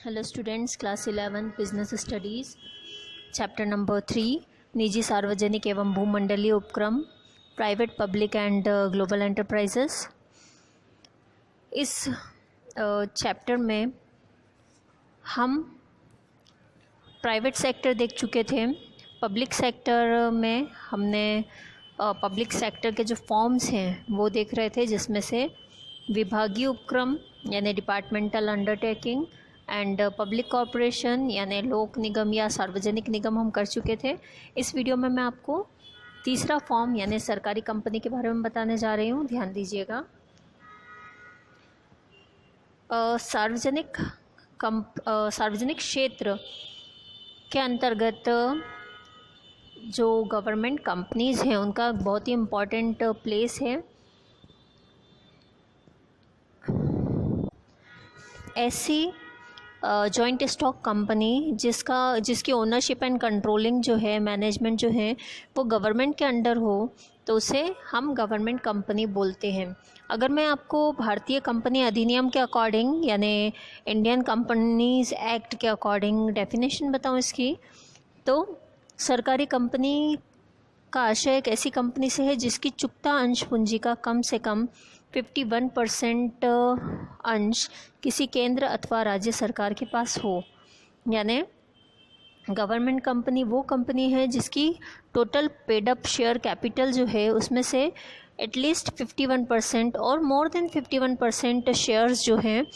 Hello students, class 11 business studies, chapter number 3 निजी सार्वजनिक एवं भूमंडलीय उपक्रम, private public and global enterprises. इस चैप्टर में हम प्राइवेट सेक्टर देख चुके थे। पब्लिक सेक्टर में हमने पब्लिक सेक्टर के जो फॉर्म्स हैं वो देख रहे थे, जिसमें से विभागीय उपक्रम यानी departmental undertaking and public corporation यानी लोक निगम या सार्वजनिक निगम हम कर चुके थे। इस वीडियो में मैं आपको तीसरा फॉर्म यानी सरकारी कंपनी के बारे में बताने जा रही हूँ। ध्यान दीजिएगा। सार्वजनिक क्षेत्र के अंतर्गत जो गवर्नमेंट कंपनीज़ हैं उनका बहुत ही इम्पोर्टेंट प्लेस है। ऐसी जॉइंट स्टॉक कंपनी जिसकी ओनरशिप एंड कंट्रोलिंग जो है, मैनेजमेंट जो है वो गवर्नमेंट के अंडर हो, तो उसे हम गवर्नमेंट कंपनी बोलते हैं। अगर मैं आपको भारतीय कंपनी अधिनियम के अकॉर्डिंग यानी इंडियन कंपनीज एक्ट के अकॉर्डिंग डेफिनेशन बताऊं इसकी, तो सरकारी कंपनी का आशय एक ऐसी कंपनी से है जिसकी चुकता अंश पूंजी का कम से कम 51% अंश किसी केंद्र अथवा राज्य सरकार के पास हो। यानी गवर्नमेंट कंपनी वो कंपनी है जिसकी total paid up share capital जो है उसमें से एटलीस्ट 51% और मोर देन 51% शेयर्स जो हैं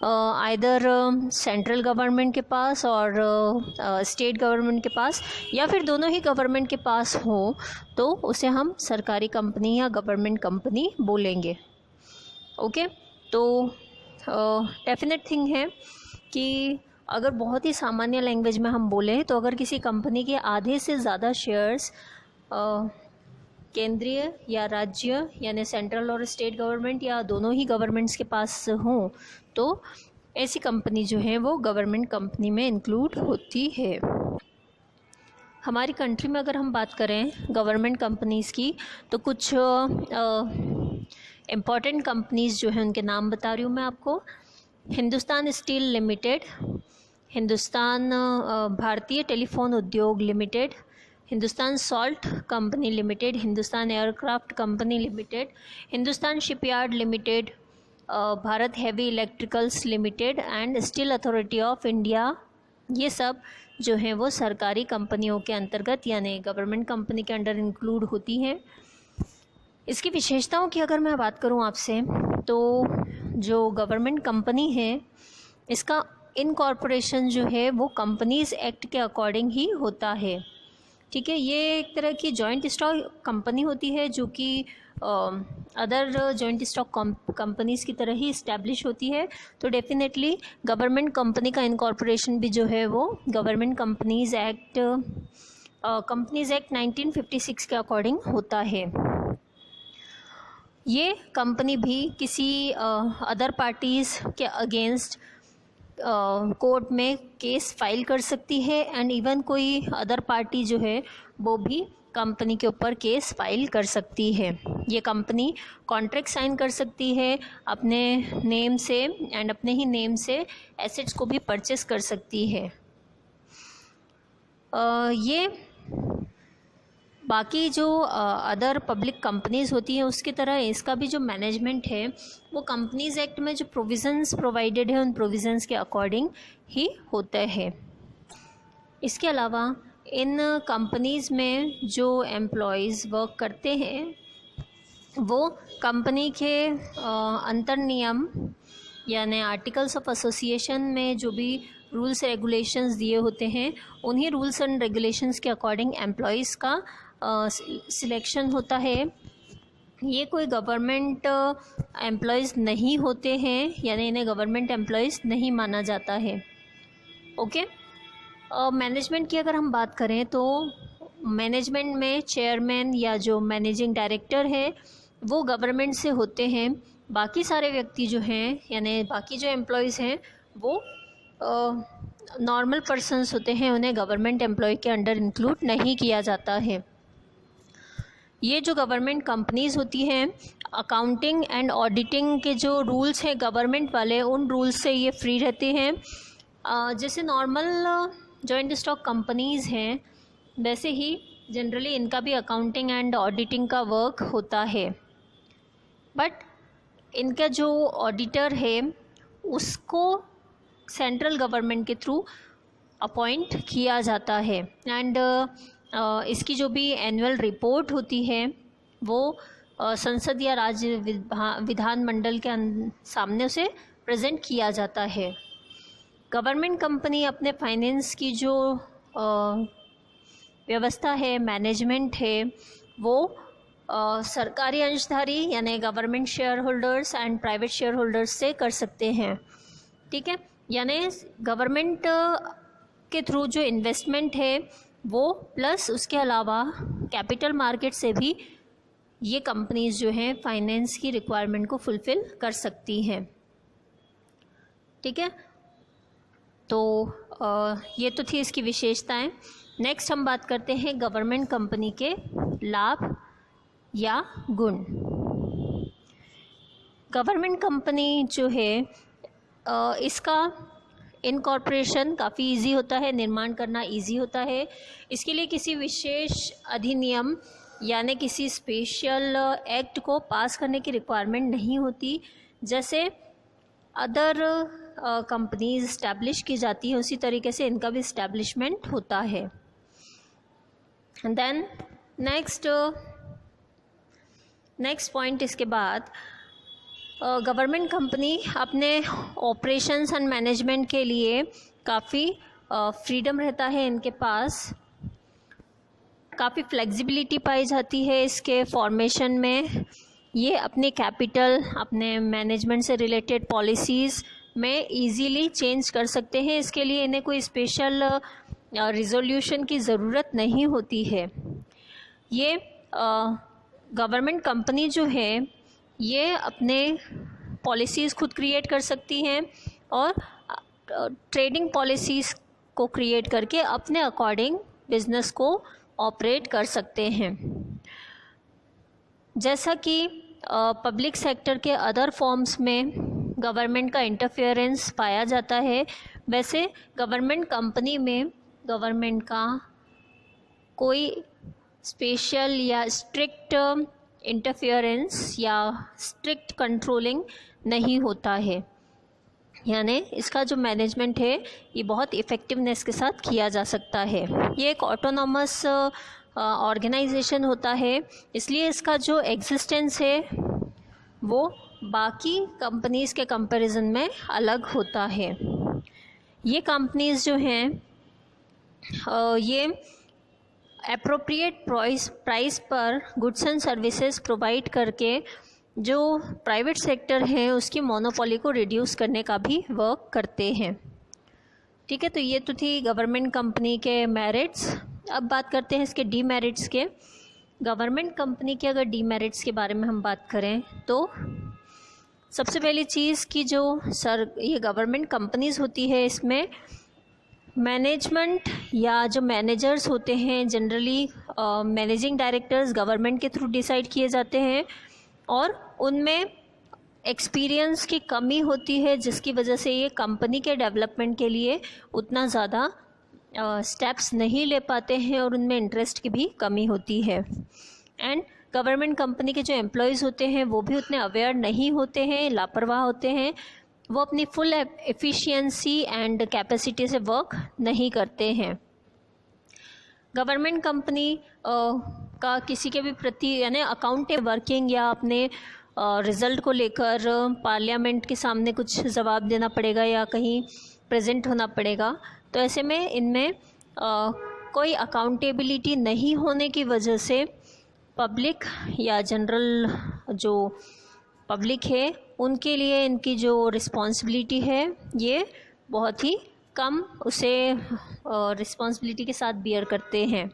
आइदर सेंट्रल गवर्नमेंट के पास और स्टेट गवर्नमेंट के पास या फिर दोनों ही गवर्नमेंट के पास हो, तो उसे हम सरकारी कंपनी या गवर्नमेंट कंपनी बोलेंगे। ओके, तो डेफिनेट थिंग है कि अगर बहुत ही सामान्य लैंग्वेज में हम बोलें तो अगर किसी कंपनी के आधे से ज़्यादा शेयर्स केंद्रीय या राज्य यानी सेंट्रल और स्टेट गवर्नमेंट या दोनों ही गवर्नमेंट्स के पास हों, तो ऐसी कंपनी जो है वो गवर्नमेंट कंपनी में इंक्लूड होती है। हमारी कंट्री में अगर हम बात करें गवर्नमेंट कंपनीज़ की, तो कुछ इम्पॉर्टेंट कंपनीज़ जो हैं उनके नाम बता रही हूँ मैं आपको। हिंदुस्तान स्टील लिमिटेड, हिंदुस्तान भारतीय टेलीफोन उद्योग limited, Hindustan salt company limited, Hindustan aircraft company limited, Hindustan shipyard limited, Bharat heavy electricals limited and steel authority of India. ये सब जो हैं वो सरकारी कंपनियों के अंतर्गत यानी गवर्नमेंट कंपनी के अंडर इंक्लूड होती हैं। इसकी विशेषताओं की अगर मैं बात करूं आपसे, तो जो गवर्नमेंट कंपनी है इसका इनकॉर्पोरेशन जो है वो कंपनीज़ एक्ट के अकॉर्डिंग ही होता है। ठीक है, ये एक तरह की जॉइंट स्टॉक कंपनी होती है जो कि अदर जॉइंट स्टॉक कंपनीज़ की तरह ही इस्टेब्लिश होती है। तो डेफिनेटली गवर्नमेंट कंपनी का इनकॉर्पोरेशन भी जो है वो गवर्नमेंट कंपनीज़ एक्ट 1956 के अकॉर्डिंग होता है। ये कंपनी भी किसी अदर पार्टीज़ के अगेंस्ट कोर्ट में केस फाइल कर सकती है एंड इवन कोई अदर पार्टी जो है वो भी कंपनी के ऊपर केस फाइल कर सकती है। ये कंपनी कॉन्ट्रैक्ट साइन कर सकती है अपने नेम से एंड अपने ही नेम से एसेट्स को भी परचेस कर सकती है। ये बाकी जो अदर पब्लिक कंपनीज़ होती हैं उसकी तरह इसका भी जो मैनेजमेंट है वो कंपनीज़ एक्ट में जो प्रोविज़न्स प्रोवाइडेड है उन प्रोविज़न्स के अकॉर्डिंग ही होता है। इसके अलावा इन कंपनीज़ में जो एम्प्लॉयज़ वर्क करते हैं वो कंपनी के अंतर नियम यानी आर्टिकल्स ऑफ एसोसिएशन में जो भी रूल्स रेगुलेशंस दिए होते हैं उन्हीं रूल्स एंड रेगुलेशंस के अकॉर्डिंग एम्प्लॉयज़ का सिलेक्शन होता है। ये कोई गवर्नमेंट एम्प्लॉयज़ नहीं होते हैं यानी इन्हें गवर्नमेंट एम्प्लॉयज़ नहीं माना जाता है। ओके, मैनेजमेंट की अगर हम बात करें तो मैनेजमेंट में चेयरमैन या जो मैनेजिंग डायरेक्टर है वो गवर्नमेंट से होते हैं। बाकी सारे व्यक्ति जो हैं यानी बाकी जो एम्प्लॉयज़ हैं वो नॉर्मल पर्सन्स होते हैं, उन्हें गवर्नमेंट एम्प्लॉय के अंडर इंक्लूड नहीं किया जाता है। ये जो गवर्नमेंट कंपनीज़ होती हैं अकाउंटिंग एंड ऑडिटिंग के जो रूल्स हैं गवर्नमेंट वाले, उन रूल्स से ये फ्री रहते हैं। जैसे नॉर्मल जॉइंट स्टॉक कंपनीज़ हैं वैसे ही जनरली इनका भी अकाउंटिंग एंड ऑडिटिंग का वर्क होता है, बट इनका जो ऑडिटर है उसको सेंट्रल गवर्नमेंट के थ्रू अपॉइंट किया जाता है। एंड इसकी जो भी एनुअल रिपोर्ट होती है वो संसद या राज्य विधानमंडल के सामने उसे प्रेजेंट किया जाता है। गवर्नमेंट कंपनी अपने फाइनेंस की जो व्यवस्था है, मैनेजमेंट है, वो सरकारी अंशधारी यानी government share holders and private share holders से कर सकते हैं। ठीक है, यानी गवर्नमेंट के थ्रू जो इन्वेस्टमेंट है वो प्लस उसके अलावा कैपिटल मार्केट से भी ये कंपनीज जो हैं फाइनेंस की रिक्वायरमेंट को फुलफ़िल कर सकती हैं। ठीक है, तो ये तो थी इसकी विशेषताएं। नेक्स्ट हम बात करते हैं गवर्नमेंट कंपनी के लाभ या गुण। गवर्नमेंट कंपनी जो है इसका इनकॉर्पोरेशन काफ़ी इजी होता है, निर्माण करना इजी होता है। इसके लिए किसी विशेष अधिनियम यानी किसी स्पेशल एक्ट को पास करने की रिक्वायरमेंट नहीं होती। जैसे अदर कंपनीज इस्टेब्लिश की जाती है उसी तरीके से इनका भी इस्टेब्लिशमेंट होता है। देन नेक्स्ट पॉइंट इसके बाद गवर्नमेंट कंपनी अपने ऑपरेशंस एंड मैनेजमेंट के लिए काफ़ी फ्रीडम रहता है, इनके पास काफ़ी फ्लेक्सिबिलिटी पाई जाती है इसके फॉर्मेशन में। ये अपने कैपिटल, अपने मैनेजमेंट से रिलेटेड पॉलिसीज़ में इजीली चेंज कर सकते हैं। इसके लिए इन्हें कोई स्पेशल रिजोल्यूशन की ज़रूरत नहीं होती है। ये गवर्नमेंट कंपनी जो है ये अपने पॉलिसीज़ खुद क्रिएट कर सकती हैं और ट्रेडिंग पॉलिसीज़ को क्रिएट करके अपने अकॉर्डिंग बिजनेस को ऑपरेट कर सकते हैं। जैसा कि पब्लिक सेक्टर के अदर फॉर्म्स में गवर्नमेंट का इंटरफेरेंस पाया जाता है, वैसे गवर्नमेंट कंपनी में गवर्नमेंट का कोई स्पेशल या स्ट्रिक्ट इंटरफेरेंस या स्ट्रिक्ट कंट्रोलिंग नहीं होता है। यानी इसका जो मैनेजमेंट है ये बहुत इफ़ेक्टिवनेस के साथ किया जा सकता है। ये एक ऑटोनॉमस ऑर्गेनाइजेशन होता है, इसलिए इसका जो एग्जिस्टेंस है वो बाकी कंपनीज़ के कंपैरिजन में अलग होता है। ये कंपनीज़ जो हैं ये एप्रोप्रिएट प्राइस पर गुड्स एंड सर्विसेज प्रोवाइड करके जो प्राइवेट सेक्टर है उसकी मोनोपोली को रिड्यूस करने का भी वर्क करते हैं। ठीक है, तो ये तो थी गवर्नमेंट कंपनी के मेरिट्स। अब बात करते हैं इसके डीमेरिट्स के। गवर्नमेंट कंपनी के अगर डीमेरिट्स के बारे में हम बात करें तो सबसे पहली चीज़ कि जो ये गवर्नमेंट कंपनीज़ होती है इसमें मैनेजमेंट या जो मैनेजर्स होते हैं जनरली मैनेजिंग डायरेक्टर्स गवर्नमेंट के थ्रू डिसाइड किए जाते हैं और उनमें एक्सपीरियंस की कमी होती है, जिसकी वजह से ये कंपनी के डेवलपमेंट के लिए उतना ज़्यादा स्टेप्स नहीं ले पाते हैं और उनमें इंटरेस्ट की भी कमी होती है। एंड गवर्नमेंट कंपनी के जो एम्प्लॉयज़ होते हैं वो भी उतने अवेयर नहीं होते हैं, लापरवाह होते हैं, वो अपनी फुल एफिशिएंसी एंड कैपेसिटी से वर्क नहीं करते हैं। गवर्नमेंट कंपनी का किसी के भी प्रति यानी अकाउंटेबल वर्किंग या अपने रिज़ल्ट को लेकर पार्लियामेंट के सामने कुछ जवाब देना पड़ेगा या कहीं प्रेजेंट होना पड़ेगा, तो ऐसे में इनमें कोई अकाउंटेबिलिटी नहीं होने की वजह से पब्लिक या जनरल जो पब्लिक है उनके लिए इनकी जो रिस्पॉन्सिबिलिटी है ये बहुत ही कम उसे रिस्पॉन्सिबिलिटी के साथ बियर करते हैं।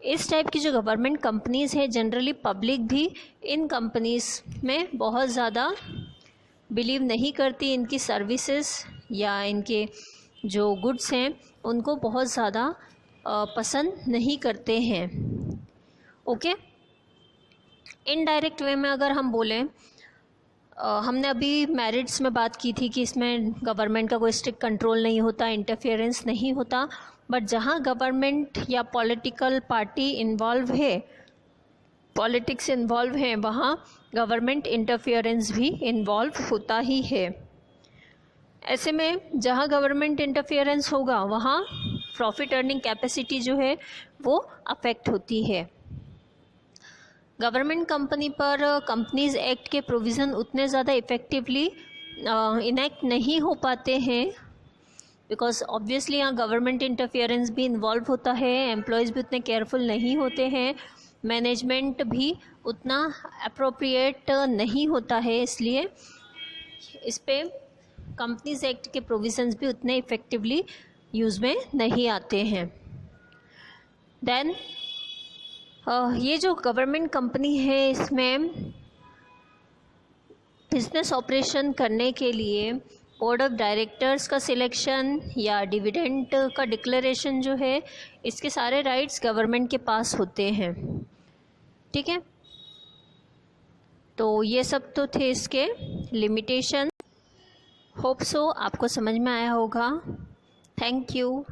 इस टाइप की जो गवर्नमेंट कंपनीज़ है जनरली पब्लिक भी इन कंपनीज़ में बहुत ज़्यादा बिलीव नहीं करती, इनकी सर्विसेज या इनके जो गुड्स हैं उनको बहुत ज़्यादा पसंद नहीं करते हैं। ओके, इनडायरेक्ट वे में अगर हम बोलें हमने अभी मेरिट्स में बात की थी कि इसमें गवर्नमेंट का कोई स्ट्रिक्ट कंट्रोल नहीं होता, इंटरफेरेंस नहीं होता, बट जहाँ गवर्नमेंट या पॉलिटिकल पार्टी इन्वॉल्व है, पॉलिटिक्स इन्वॉल्व है, वहाँ गवर्नमेंट इंटरफेरेंस भी इन्वॉल्व होता ही है। ऐसे में जहाँ गवर्नमेंट इंटरफेरेंस होगा वहाँ प्रॉफिट अर्निंग कैपेसिटी जो है वो अफेक्ट होती है। गवर्नमेंट कंपनी पर कंपनीज एक्ट के प्रोविज़न उतने ज़्यादा इफ़ेक्टिवली इनेक्ट नहीं हो पाते हैं, बिकॉज ऑब्वियसली यहाँ गवर्नमेंट इंटरफेरेंस भी इन्वॉल्व होता है, एम्प्लॉयज़ भी उतने केयरफुल नहीं होते हैं, मैनेजमेंट भी उतना अप्रोप्रिएट नहीं होता है, इसलिए इस पे कंपनीज एक्ट के प्रोविज़न्स भी उतने इफ़ेक्टिवली यूज़ में नहीं आते हैं। देन ये जो गवर्नमेंट कंपनी है, इसमें बिजनेस ऑपरेशन करने के लिए बोर्ड ऑफ डायरेक्टर्स का सिलेक्शन या डिविडेंड का डिक्लेरेशन जो है, इसके सारे राइट्स गवर्नमेंट के पास होते हैं। ठीक है, तो ये सब तो थे इसके लिमिटेशन। होप सो आपको समझ में आया होगा। Thank you.